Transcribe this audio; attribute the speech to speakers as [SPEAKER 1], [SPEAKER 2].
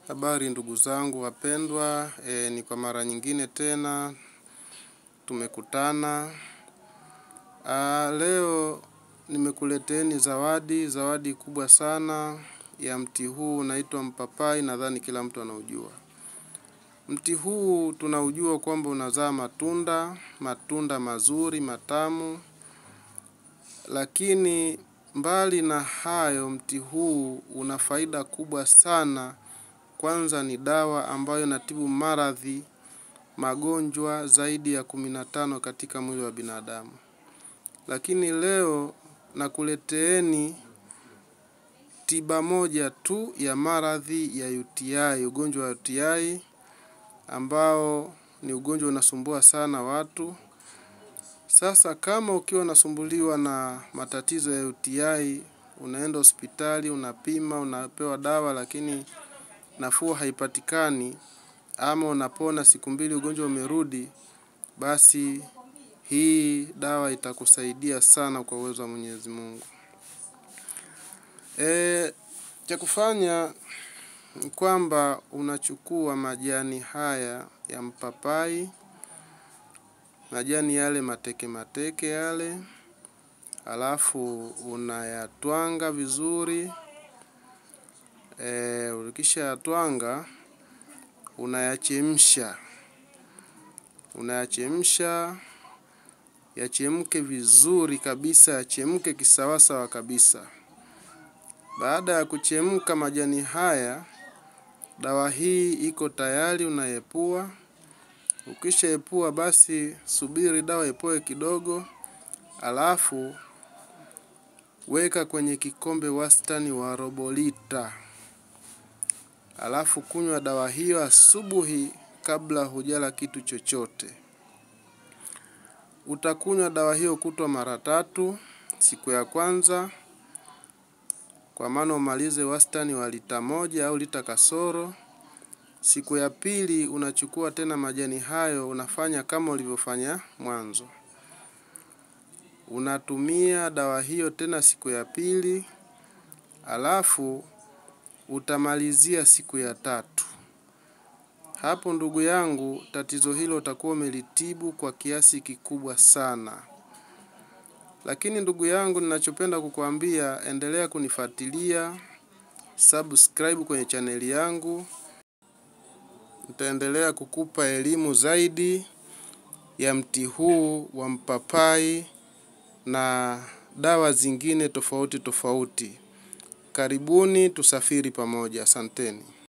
[SPEAKER 1] Habari ndugu zangu wapendwa, ni kwa mara nyingine tena tumekutana. Leo nimekuleteni zawadi kubwa sana ya mti huu unaitwa mpapai, nadhani kila mtu anaujua. Mti huu tunaujua kwamba unazaa matunda mazuri, matamu. Lakini mbali na hayo, mti huu una faida kubwa sana. Kwanza ni dawa ambayo inatibu magonjwa zaidi ya 15 katika mwili wa binadamu. Lakini leo nakuleteeni tiba moja tu ya maradhi ya UTI, ugonjwa wa UTI ambao ni ugonjwa unasumbua sana watu. Sasa kama ukiwa unasumbuliwa na matatizo ya UTI, unaenda hospitali, unapima, unapewa dawa lakini nafuu haipatikani, ama unapona siku 2 ugonjwa umerudi, basi hii dawa itakusaidia sana kwa uwezo wa Mwenyezi Mungu. Cha kufanya kwamba unachukua majani haya ya mpapai, majani yale mateke yale, alafu unayatwanga vizuri. Ukisha yatwanga, unayachemsha, yachemke vizuri kabisa, yachemke kisawasawa kabisa. Baada ya kuchemka majani haya, dawa hii iko tayari, unaepua. Ukisha epua basi subiri dawa ipoe kidogo, alafu weka kwenye kikombe wastani wa robo lita. Alafu kunywa dawa hiyo asubuhi kabla hujala kitu chochote. Utakunywa dawa hiyo kutwa mara 3 siku ya kwanza, kwa maana umalize wastani wa lita 1 au lita kasoro. Siku ya pili unachukua tena majani hayo, unafanya kama ulivyofanya mwanzo. Unatumia dawa hiyo tena siku ya pili, alafu utamalizia siku ya 3. Hapo ndugu yangu, tatizo hilo utakuwa umelitibu kwa kiasi kikubwa sana. Lakini ndugu yangu, ninachopenda kukuambia, endelea kunifuatilia, subscribe kwenye chaneli yangu. Nitaendelea kukupa elimu zaidi ya mti huu wa mpapai na dawa zingine tofauti. Karibuni tusafiri pamoja. Asanteni.